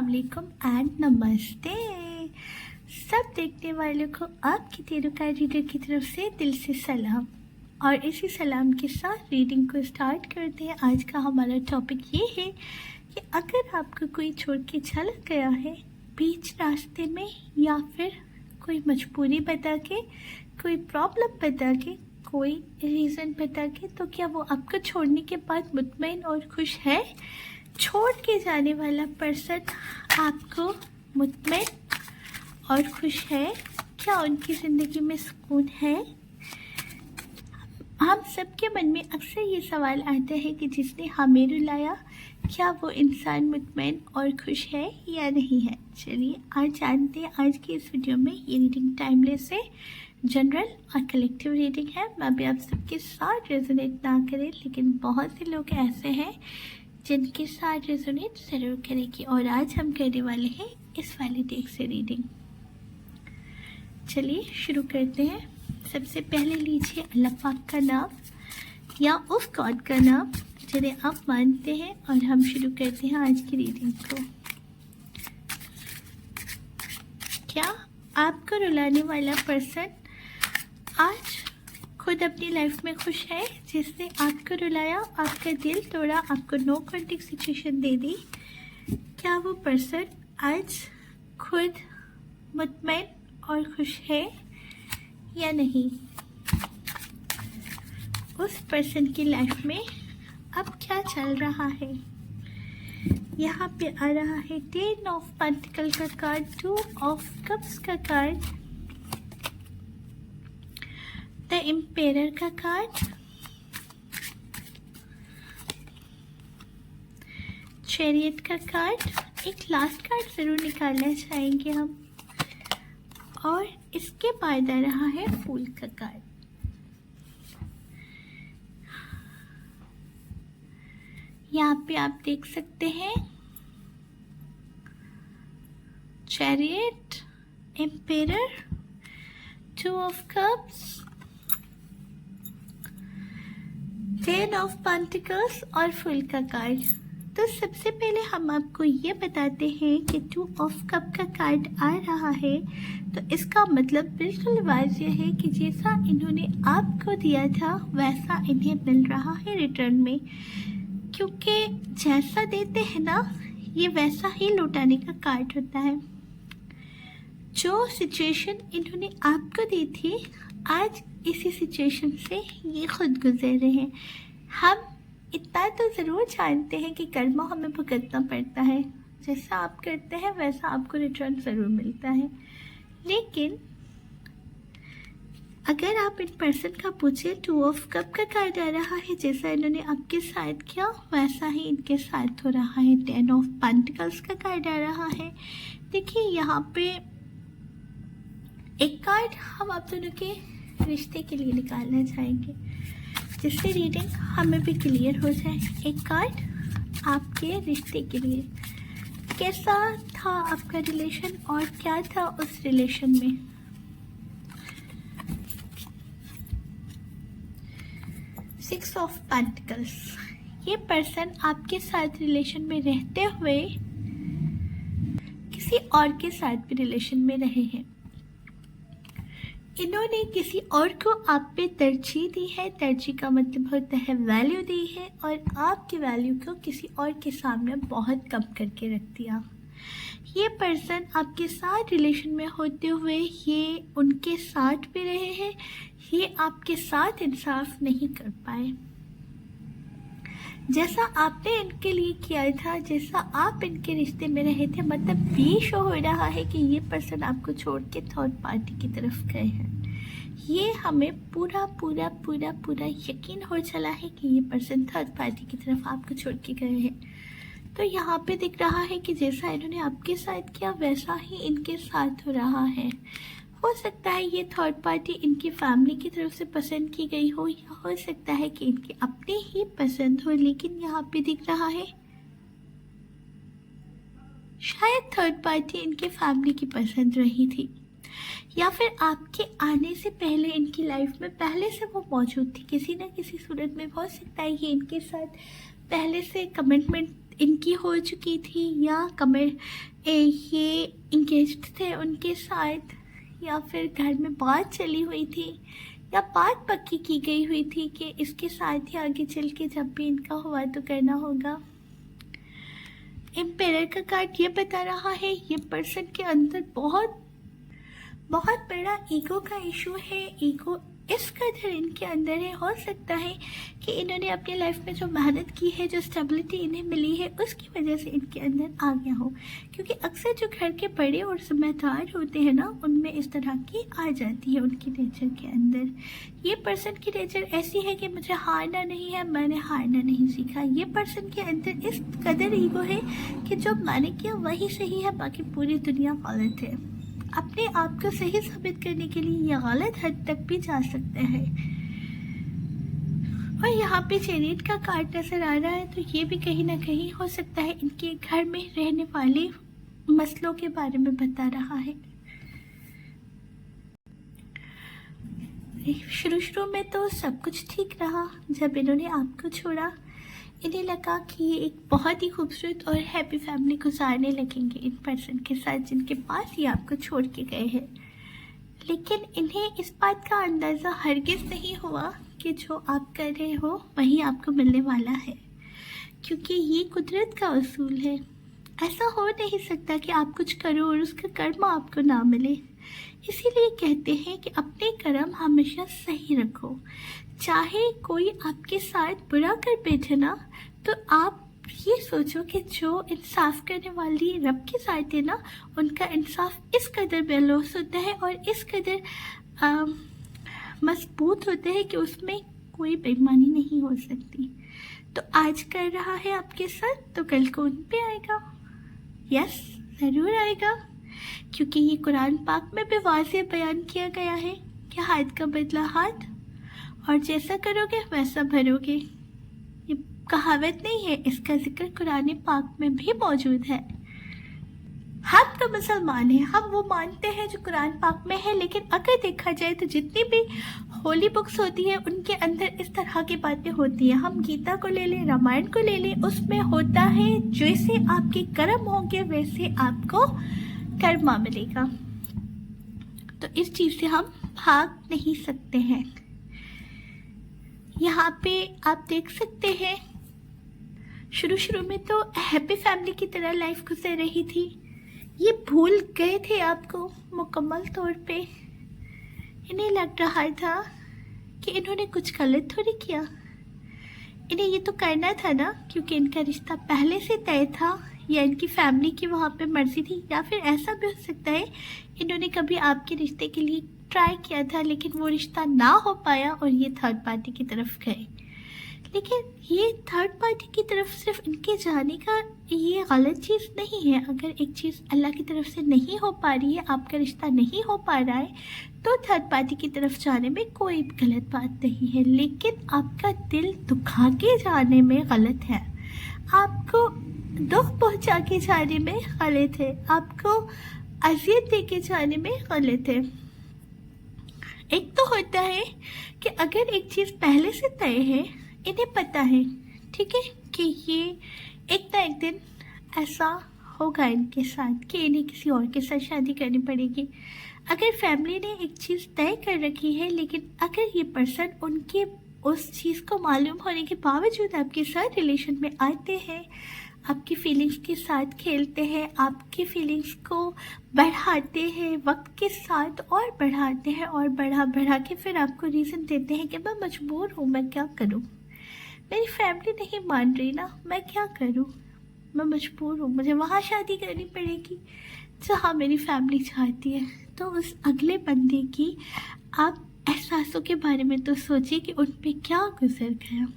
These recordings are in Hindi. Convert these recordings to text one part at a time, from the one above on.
अस्सलामुअलैकुम एंड नमस्ते। सब देखने वालों को आपकी तेरुका रीडर की तरफ से दिल से सलाम। और इसी सलाम के साथ रीडिंग को स्टार्ट करते हैं। आज का हमारा टॉपिक ये है कि अगर आपको कोई छोड़ के चला गया है बीच रास्ते में, या फिर कोई मजबूरी बता के, कोई प्रॉब्लम बता के, कोई रीज़न बता के, तो क्या वो आपको छोड़ने के बाद मुतमईन और खुश है? छोड़ के जाने वाला पर्सन आपको मुतमईन और खुश है? क्या उनकी ज़िंदगी में सुकून है? हम सबके मन में अक्सर ये सवाल आता है कि जिसने हमें रुलाया, क्या वो इंसान मुतमईन और खुश है या नहीं है? चलिए आज जानते हैं। आज की इस वीडियो में ये रीडिंग टाइमलेस है, जनरल और कलेक्टिव रीडिंग है। मैं भी आप सबके साथ रेजोनेट ना करें, लेकिन बहुत से लोग ऐसे हैं जिनके साथ रेजोनेट ज़रूर करेगी। और आज हम करने वाले हैं इस वाले डेक से रीडिंग। चलिए शुरू करते हैं। सबसे पहले लीजिए अल्लाह पाक का नाम या उस गॉड का नाम जिन्हें आप मानते हैं, और हम शुरू करते हैं आज की रीडिंग को। क्या आपको रुलाने वाला पर्सन आज खुद अपनी लाइफ में खुश है? जिसने आपको रुलाया, आपका दिल तोड़ा, आपको नो कॉन्टेक्ट सिचुएशन दे दी, क्या वो पर्सन आज खुद मुतमईन और खुश है या नहीं? उस पर्सन की लाइफ में अब क्या चल रहा है? यहाँ पे आ रहा है 10 ऑफ पेंटिकल का कार्ड, 2 ऑफ कप्स का कार्ड, द एम्पेरर का कार्ड, चैरियट का कार्ड। एक लास्ट कार्ड जरूर निकालना चाहेंगे हम, और इसके बाद आ रहा है फूल का कार्ड। यहाँ पे आप देख सकते हैं chariot, emperor, 2 of cups, 10 of pentacles और फूल का कार्ड। तो सबसे पहले हम आपको ये बताते हैं कि 2 ऑफ कप का कार्ड आ रहा है, तो इसका मतलब बिल्कुल वाज़ेह है कि जैसा इन्होंने आपको दिया था वैसा इन्हें मिल रहा है रिटर्न में। क्योंकि जैसा देते हैं ना, ये वैसा ही लौटाने का कार्ड होता है। जो सिचुएशन इन्होंने आपको दी थी, आज इसी सिचुएशन से ये खुद गुजर रहे हैं। हम इतना तो ज़रूर जानते हैं कि कर्म हमें भुगतना पड़ता है, जैसा आप करते हैं वैसा आपको रिटर्न ज़रूर मिलता है। लेकिन अगर आप इन पर्सन का पूछे, 2 ऑफ कप का कार्ड आ रहा है, जैसा इन्होंने आपके साथ किया वैसा ही इनके साथ हो रहा है। 10 ऑफ पेंटिकल्स का कार्ड आ रहा है। देखिए यहाँ पे एक कार्ड हम आप दोनों के रिश्ते के लिए निकालना चाहेंगे, जिससे रीडिंग हमें भी क्लियर हो जाए। एक कार्ड आपके रिश्ते के लिए। कैसा था आपका रिलेशन और क्या था उस रिलेशन में? Six of pentacles. ये पर्सन आपके साथ रिलेशन में रहते हुए किसी और के साथ भी रिलेशन में रहे हैं। इन्होंने किसी और को आप पे तरजीह दी है। तरजीह का मतलब होता है वैल्यू दी है, और आपकी वैल्यू को किसी और के सामने बहुत कम करके रख दिया। ये पर्सन आपके साथ रिलेशन में होते हुए ये उनके साथ भी रहे हैं, ये आपके साथ इंसाफ नहीं कर पाए। जैसा आपने इनके लिए किया था, जैसा आप इनके रिश्ते में रहे थे, मतलब ये शो हो रहा है कि ये पर्सन आपको छोड़ के थर्ड पार्टी की तरफ गए हैं। ये हमें पूरा पूरा पूरा पूरा यकीन हो चला है कि ये पर्सन थर्ड पार्टी की तरफ आपको छोड़ के गए हैं। तो यहाँ पे दिख रहा है कि जैसा इन्होंने आपके साथ किया वैसा ही इनके साथ हो रहा है। हो सकता है ये थर्ड पार्टी इनकी फैमिली की तरफ से पसंद की गई हो, या हो सकता है कि इनकी अपनी ही पसंद हो, लेकिन यहाँ पे दिख रहा है शायद थर्ड पार्टी इनके फैमिली की पसंद रही थी, या फिर आपके आने से पहले इनकी लाइफ में पहले से वो मौजूद थी किसी न किसी सूरत में। हो सकता है ये इनके साथ पहले से कमिटमेंट इनकी हो चुकी थी या ये इंगेज्ड थे उनके साथ, या फिर घर में बात चली हुई थी, या बात पक्की की गई हुई थी कि इसके साथ ही आगे चल के जब भी इनका हुआ तो करना होगा। एम्पायर का कार्ड ये बता रहा है ये पर्सन के अंदर बहुत बहुत बड़ा ईगो का इशू है। ईगो इस कदर इनके अंदर है, हो सकता है कि इन्होंने अपनी लाइफ में जो मेहनत की है, जो स्टेबिलिटी इन्हें मिली है, उसकी वजह से इनके अंदर आ गया हो। क्योंकि अक्सर जो घर के बड़े और जिम्मेदार होते हैं ना, उनमें इस तरह की आ जाती है उनकी नेचर के अंदर। ये पर्सन की नेचर ऐसी है कि मुझे हारना नहीं है, मैंने हारना नहीं सीखा। ये पर्सन के अंदर इस कदर ईगो है कि जो मैंने किया वही सही है, बाकी पूरी दुनिया गलत है। अपने आप को सही साबित करने के लिए ये गलत हद तक भी जा सकते हैं। और यहाँ पे चैरियट का कार्ड नजर आ रहा है, तो ये भी कहीं ना कहीं हो सकता है इनके घर में रहने वाले मसलों के बारे में बता रहा है। शुरू में तो सब कुछ ठीक रहा। जब इन्होंने आपको छोड़ा, इन्हें लगा कि ये एक बहुत ही खूबसूरत और हैप्पी फैमिली गुजारने लगेंगे इन पर्सन के साथ जिनके पास ये आपको छोड़ के गए हैं। लेकिन इन्हें इस बात का अंदाज़ा हरगिज़ नहीं हुआ कि जो आप कर रहे हो वही आपको मिलने वाला है, क्योंकि ये कुदरत का उसूल है। ऐसा हो नहीं सकता कि आप कुछ करो और उसका कर्म आपको ना मिले। इसीलिए कहते हैं कि अपने कर्म हमेशा सही रखो। चाहे कोई आपके साथ बुरा कर बैठे ना, तो आप ये सोचो कि जो इंसाफ करने वाली रब के साथ है ना, उनका इंसाफ इस कदर बेलौस होता है और इस कदर मजबूत होता है कि उसमें कोई बेईमानी नहीं हो सकती। तो आज कर रहा है आपके साथ, तो कल को उन पे आएगा। यस, ज़रूर आएगा, क्योंकि ये कुरान पाक में भी वाज़ेह बयान किया गया है कि हाथ का बदला हाथ, और जैसा करोगे वैसा भरोगे। ये कहावत नहीं है, इसका जिक्र कुरान पाक में भी मौजूद है। हम तो मुसलमान हैं, हम वो मानते हैं जो कुरान पाक में है, लेकिन अगर देखा जाए तो जितनी भी होली बुक्स होती है उनके अंदर इस तरह की बातें होती हैं। हम गीता को ले लें, रामायण को ले लें, उसमें होता है जैसे आपके कर्म होंगे वैसे आपको कर्मा मिलेगा। तो इस चीज़ से हम भाग नहीं सकते हैं। यहाँ पे आप देख सकते हैं शुरू में तो हैप्पी फैमिली की तरह लाइफ गुजर रही थी। ये भूल गए थे आपको मुकम्मल तौर पे। इन्हें लग रहा था कि इन्होंने कुछ गलत थोड़ी किया। इन्हें ये तो करना था ना, क्योंकि इनका रिश्ता पहले से तय था, या इनकी फैमिली की वहाँ पे मर्जी थी, या फिर ऐसा भी हो सकता है इन्होंने कभी आपके रिश्ते के लिए ट्राई किया था लेकिन वो रिश्ता ना हो पाया और ये थर्ड पार्टी की तरफ गए। लेकिन ये थर्ड पार्टी की तरफ सिर्फ इनके जाने का ये गलत चीज़ नहीं है। अगर एक चीज़ अल्लाह की तरफ से नहीं हो पा रही है, आपका रिश्ता नहीं हो पा रहा है, तो थर्ड पार्टी की तरफ जाने में कोई गलत बात नहीं है। लेकिन आपका दिल दुखा के जाने में गलत है, आपको दुख पहुंचा के जाने में गलत है, आपको अजियत दे के जाने में गलत है। एक तो होता है कि अगर एक चीज़ पहले से तय है, इन्हें पता है, ठीक है, कि ये एक ना एक दिन ऐसा होगा इनके साथ कि इन्हें किसी और के साथ शादी करनी पड़ेगी। अगर फैमिली ने एक चीज़ तय कर रखी है, लेकिन अगर ये पर्सन उनके उस चीज़ को मालूम होने के बावजूद आपके साथ रिलेशन में आते हैं, आपकी फीलिंग्स के साथ खेलते हैं, आपकी फीलिंग्स को बढ़ाते हैं, वक्त के साथ और बढ़ाते हैं, और बढ़ा के फिर आपको रीज़न देते हैं कि मैं मजबूर हूँ, मैं क्या करूँ, मेरी फैमिली नहीं मान रही ना, मैं क्या करूँ, मैं मजबूर हूँ, मुझे वहाँ शादी करनी पड़ेगी जहाँ मेरी फैमिली चाहती है। तो उस अगले बंदे की आप एहसासों के बारे में तो सोचिए कि उन पे क्या गुजर गया।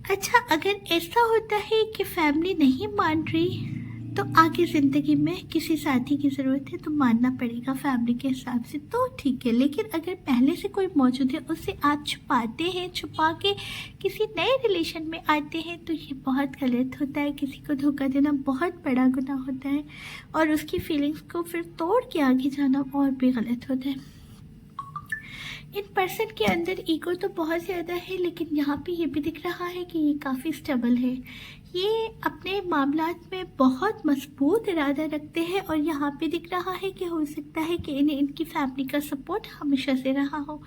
अच्छा, अगर ऐसा होता है कि फैमिली नहीं मान रही, तो आगे ज़िंदगी में किसी साथी की ज़रूरत है तो मानना पड़ेगा फैमिली के हिसाब से, तो ठीक है। लेकिन अगर पहले से कोई मौजूद है, उससे आप छुपाते हैं, छुपा के किसी नए रिलेशन में आते हैं, तो ये बहुत गलत होता है। किसी को धोखा देना बहुत बड़ा गुनाह होता है, और उसकी फीलिंग्स को फिर तोड़ के आगे जाना और भी गलत होता है। इन पर्सन के अंदर ईगो तो बहुत ज़्यादा है, लेकिन यहाँ पे ये भी दिख रहा है कि ये काफ़ी स्टेबल है। ये अपने मामलात में बहुत मजबूत इरादा रखते हैं और यहाँ पे दिख रहा है कि हो सकता है कि इन्हें इनकी फैमिली का सपोर्ट हमेशा से रहा हो,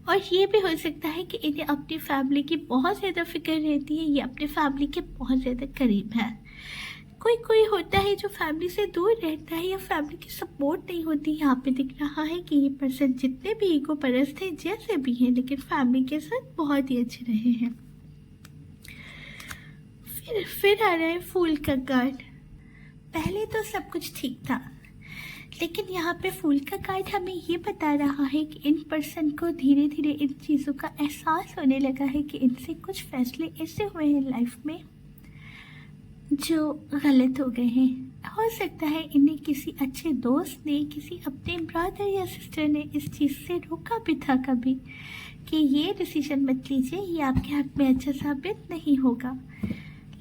और ये भी हो सकता है कि इन्हें अपनी फैमिली की बहुत ज़्यादा फिक्र रहती है। ये अपने फैमिली के बहुत ज़्यादा करीब है। कोई कोई होता है जो फैमिली से दूर रहता है या फैमिली की सपोर्ट नहीं होती। यहाँ पे दिख रहा है कि ये पर्सन जितने भी ईगो परस्त हैं, जैसे भी हैं, लेकिन फैमिली के साथ बहुत ही अच्छे रहे हैं। फिर आ रहा है फूल का कार्ड। पहले तो सब कुछ ठीक था, लेकिन यहाँ पे फूल का कार्ड हमें ये बता रहा है कि इन पर्सन को धीरे धीरे इन चीज़ों का एहसास होने लगा है कि इनसे कुछ फैसले ऐसे हुए हैं लाइफ में जो गलत हो गए हैं। हो सकता है इन्हें किसी अच्छे दोस्त ने, किसी अपने ब्रदर या सिस्टर ने इस चीज़ से रोका भी था कभी कि ये डिसीजन मत लीजिए, ये आपके हक में अच्छा साबित नहीं होगा,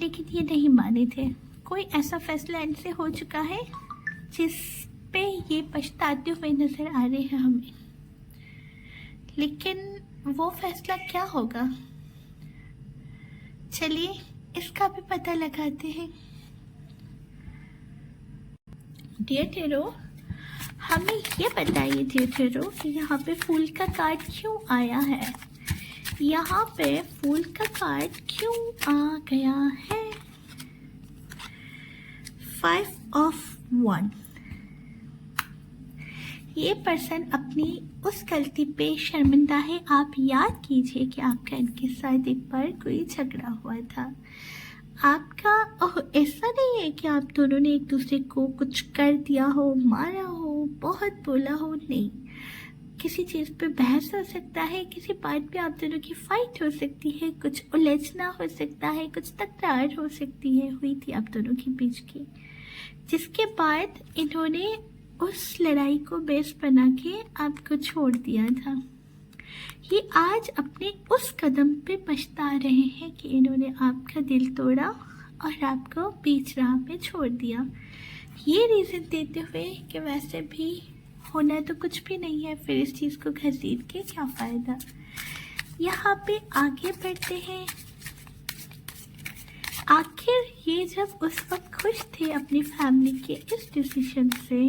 लेकिन ये नहीं माने थे। कोई ऐसा फैसला इनसे हो चुका है जिस पे ये पछताते हुए नज़र आ रहे हैं हमें, लेकिन वो फैसला क्या होगा, चलिए इसका भी पता लगाते हैं। डियर टेरो, हमें ये बताइए डियर टेरो कि यहाँ पे फूल का कार्ड क्यों आया है, यहाँ पे फूल का कार्ड क्यों आ गया है। 5 ऑफ वन। ये पर्सन अपनी उस गलती पे शर्मिंदा है। आप याद कीजिए कि आपका इनके साथ एक बार कोई झगड़ा हुआ था। आपका ऐसा नहीं है कि आप दोनों ने एक दूसरे को कुछ कर दिया हो, मारा हो, बहुत बोला हो, नहीं। किसी चीज़ पे बहस हो सकता है, किसी बात पे आप दोनों की फाइट हो सकती है, कुछ उलझना हो सकता है, कुछ तकरार हो सकती है, हुई थी आप दोनों के बीच की, जिसके बाद इन्होंने उस लड़ाई को बेस बना के आपको छोड़ दिया था। ये आज अपने उस कदम पे पछता रहे हैं कि इन्होंने आपका दिल तोड़ा और आपको बीच राह पे छोड़ दिया। ये रीज़न देते हुए कि वैसे भी होना तो कुछ भी नहीं है, फिर इस चीज़ को घसीट के क्या फ़ायदा। यहाँ पे आगे बढ़ते हैं। आखिर ये जब उस वक्त खुश थे अपनी फैमिली के इस डिसीजन से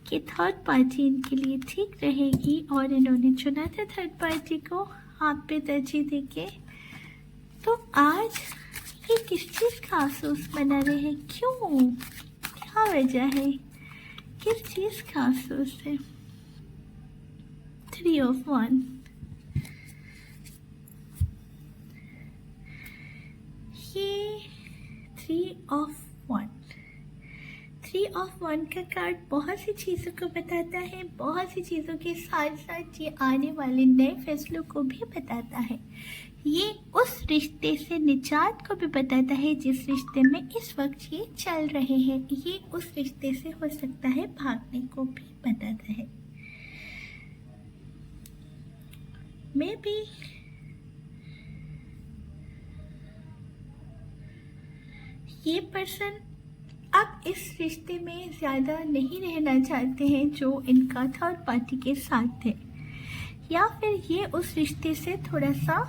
कि थर्ड पार्टी इनके लिए ठीक रहेगी और इन्होंने चुना था थर्ड पार्टी को आप पे तरजीह देके, तो आज ये किस चीज़ का अफसोस मना रहे हैं, क्यों, क्या वजह है, किस चीज़ का अफसोस है। 3 ऑफ वन। ये 3 ऑफ वन। 3 ऑफ वन का कार्ड बहुत सी चीज़ों को बताता है, बहुत सी चीज़ों के साथ साथ ये आने वाले नए फैसलों को भी बताता है। ये उस रिश्ते से निजात को भी बताता है जिस रिश्ते में इस वक्त ये चल रहे हैं। ये उस रिश्ते से हो सकता है भागने को भी बताता है। मे बी ये पर्सन अब इस रिश्ते में ज़्यादा नहीं रहना चाहते हैं जो इनका थर्ड पार्टी के साथ है, या फिर ये उस रिश्ते से थोड़ा सा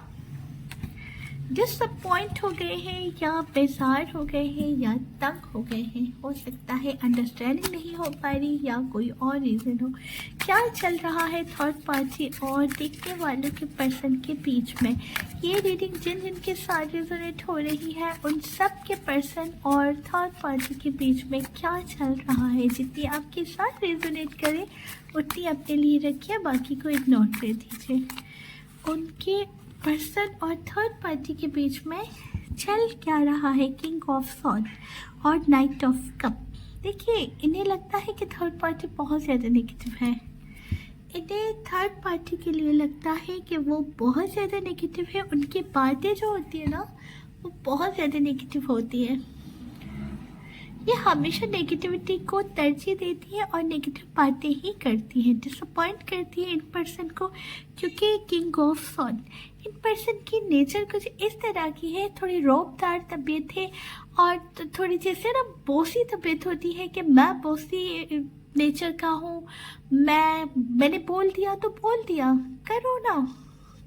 डिसअपॉइंट हो गए हैं, या बेजार हो गए हैं, या तंग हो गए हैं। हो सकता है अंडरस्टैंडिंग नहीं हो पा रही, या कोई और रीज़न हो। क्या चल रहा है थर्ड पार्टी और देखने वालों के पर्सन के बीच में। ये रीडिंग जिन जिन के साथ रेजोनेट हो रही है उन सब के पर्सन और थर्ड पार्टी के बीच में क्या चल रहा है। जितनी आपके साथ रेजोनेट करे उतनी अपने लिए रखिए, बाकी को इग्नोर कर दीजिए। उनके पर्सन और थर्ड पार्टी के बीच में चल क्या रहा है। किंग ऑफ सॉर्ड और नाइट ऑफ कप। देखिए, इन्हें लगता है कि थर्ड पार्टी बहुत ज़्यादा नेगेटिव है। इन्हें थर्ड पार्टी के लिए लगता है कि वो बहुत ज़्यादा नेगेटिव है। उनकी बातें जो होती है ना, वो बहुत ज़्यादा नेगेटिव होती है। ये हमेशा नेगेटिविटी को तरजीह देती है और नेगेटिव बातें ही करती है, डिसअपॉइंट करती है इन पर्सन को। क्योंकि king of sword, in person की नेचर कुछ इस तरह की है, थोड़ी रौबदार तबीयत है और थोड़ी जैसे ना बोसी तबीयत होती है कि मैं बोसी नेचर का हूँ, मैंने बोल दिया तो बोल दिया, करो ना,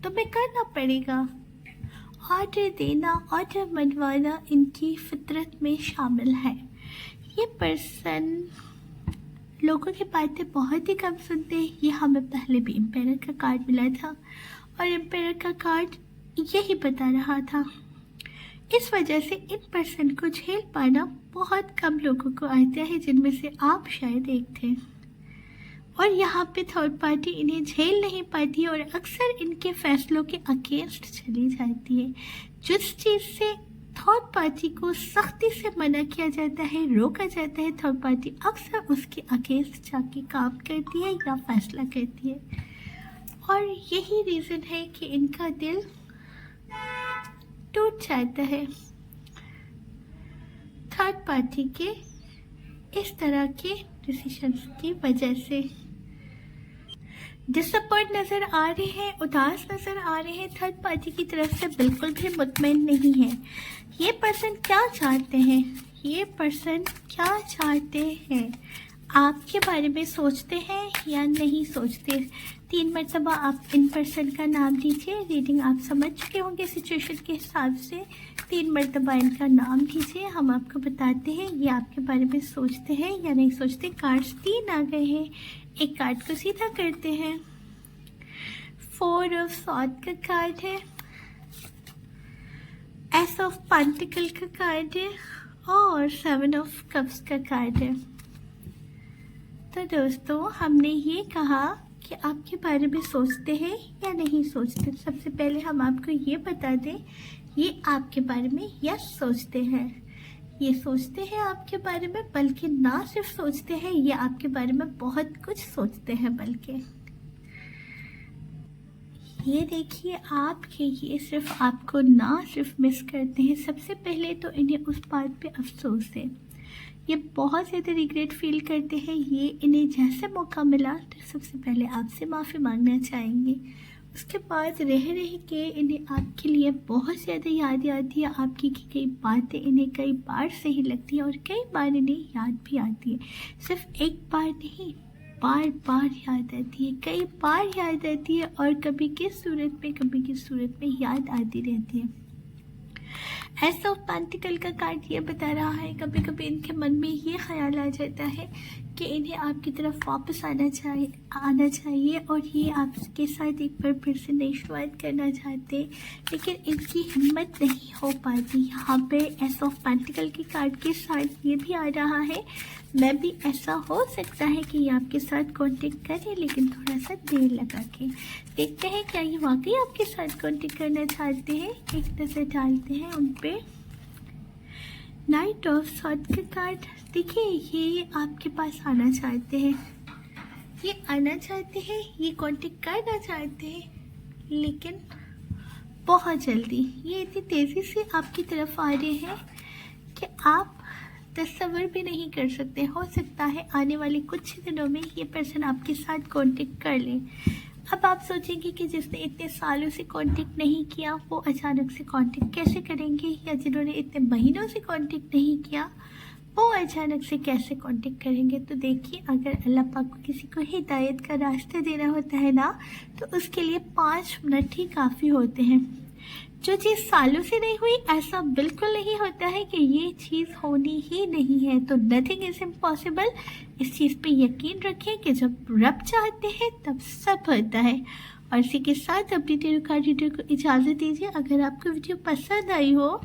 तुम्हें करना पड़ेगा। ऑर्डर देना, ऑर्डर मनवाना इनकी फितरत में शामिल है। ये पर्सन लोगों की बातें बहुत ही कम सुनते हैं। ये हमें पहले भी एम्पायर का कार्ड मिला था और एम्पायर का कार्ड यही बता रहा था। इस वजह से इन पर्सन को झेल पाना बहुत कम लोगों को आता है, जिनमें से आप शायद एक थे। और यहाँ पे थर्ड पार्टी इन्हें झेल नहीं पाती है और अक्सर इनके फैसलों के अगेंस्ट चली जाती है। जिस चीज़ से थर्ड पार्टी को सख्ती से मना किया जाता है, रोका जाता है, थर्ड पार्टी अक्सर उसके अगेंस्ट जाके काम करती है या फैसला करती है। और यही रीज़न है कि इनका दिल टूट जाता है थर्ड पार्टी के इस तरह के डिसीजंस की वजह से। डिसअपॉइंट नज़र आ रहे हैं, उदास नज़र आ रहे हैं, थर्ड पार्टी की तरफ से बिल्कुल भी मुतमईन नहीं है। ये पर्सन क्या चाहते हैं, ये पर्सन क्या चाहते हैं, आपके बारे में सोचते हैं या नहीं सोचते। 3 मरतबा आप इन पर्सन का नाम दीजिए। रीडिंग आप समझ चुके होंगे सिचुएशन के हिसाब से। 3 मरतबा इनका नाम दीजिए, हम आपको बताते हैं ये आपके बारे में सोचते हैं या नहीं सोचते। कार्ड्स 3 आ गए हैं, एक कार्ड को सीधा करते हैं। 4 ऑफ सॉर्ड का कार्ड है, एस ऑफ पेंटिकल का कार्ड है और 7 ऑफ कप्स का कार्ड है। तो दोस्तों, हमने ये कहा कि आपके बारे में सोचते हैं या नहीं सोचते। सबसे पहले हम आपको ये बता दें, ये आपके बारे में यस सोचते हैं। ये सोचते हैं आपके बारे में, बल्कि ना सिर्फ सोचते हैं, ये आपके बारे में बहुत कुछ सोचते हैं। बल्कि ये देखिए, आपके ये सिर्फ आपको ना सिर्फ मिस करते हैं। सबसे पहले तो इन्हें उस बात पे अफसोस है, ये बहुत ज़्यादा रिग्रेट फील करते हैं। ये इन्हें जैसे मौका मिला तो सबसे पहले आपसे माफ़ी मांगना चाहेंगे। उसके बाद रह के इन्हें आपके लिए बहुत ज़्यादा याद आती है। आपकी की कई बातें इन्हें कई बार सही लगती है और कई बार इन्हें याद भी आती है। सिर्फ एक बार नहीं, बार बार याद आती है, कई बार याद आती है और कभी किस सूरत में कभी किस सूरत में याद आती रहती है। एस ऑफ पेंटिकल का कार्ड ये बता रहा है, कभी कभी इनके मन में ये ख्याल आ जाता है कि इन्हें आपकी तरफ वापस आना चाहिए और ये आपके साथ एक बार फिर से नई शुरुआत करना चाहते, लेकिन इनकी हिम्मत नहीं हो पाती। यहाँ पे एस ऑफ पेंटिकल के कार्ड के साथ ये भी आ रहा है, मैं भी ऐसा हो सकता है कि ये आपके साथ कांटेक्ट करें, लेकिन थोड़ा सा देर लगा के। देखते हैं क्या ये वाकई आपके साथ कांटेक्ट करना चाहते हैं। एक नज़र डालते हैं उन पे। नाइट ऑफ सॉर्ड का कार्ड, देखिए ये आपके पास आना चाहते हैं, ये आना चाहते हैं, ये कांटेक्ट करना चाहते हैं, लेकिन बहुत जल्दी। ये इतनी तेज़ी से आपकी तरफ आ रहे हैं कि आप तस्वर भी नहीं कर सकते। हो सकता है आने वाले कुछ दिनों में ये पर्सन आपके साथ कांटेक्ट कर ले। अब आप सोचेंगे कि जिसने इतने सालों से कांटेक्ट नहीं किया वो अचानक से कांटेक्ट कैसे करेंगे, या जिन्होंने इतने महीनों से कांटेक्ट नहीं किया वो अचानक से कैसे कांटेक्ट करेंगे। तो देखिए, अगर अल्लाह पाक को किसी को हिदायत का रास्ता देना होता है ना, तो उसके लिए 5 मिनट ही काफ़ी होते हैं। जो चीज़ सालों से नहीं हुई, ऐसा बिल्कुल नहीं होता है कि ये चीज़ होनी ही नहीं है। तो नथिंग इज़ इम्पॉसिबल। इस चीज़ पे यकीन रखें कि जब रब चाहते हैं तब सब होता है। और इसी के साथ अपनी वीडियो को इजाज़त दीजिए। अगर आपको वीडियो पसंद आई हो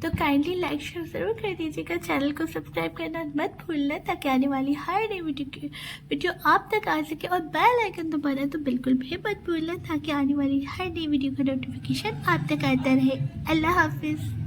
तो काइंडली लाइक शेयर ज़रूर कर दीजिएगा। चैनल को सब्सक्राइब करना मत भूलना, ताकि आने वाली हर नई वीडियो आप तक आ सके। और बेल आइकन दबाना तो बिल्कुल भी मत भूलना, ताकि आने वाली हर नई वीडियो का नोटिफिकेशन आप तक आता रहे। अल्लाह हाफिज़।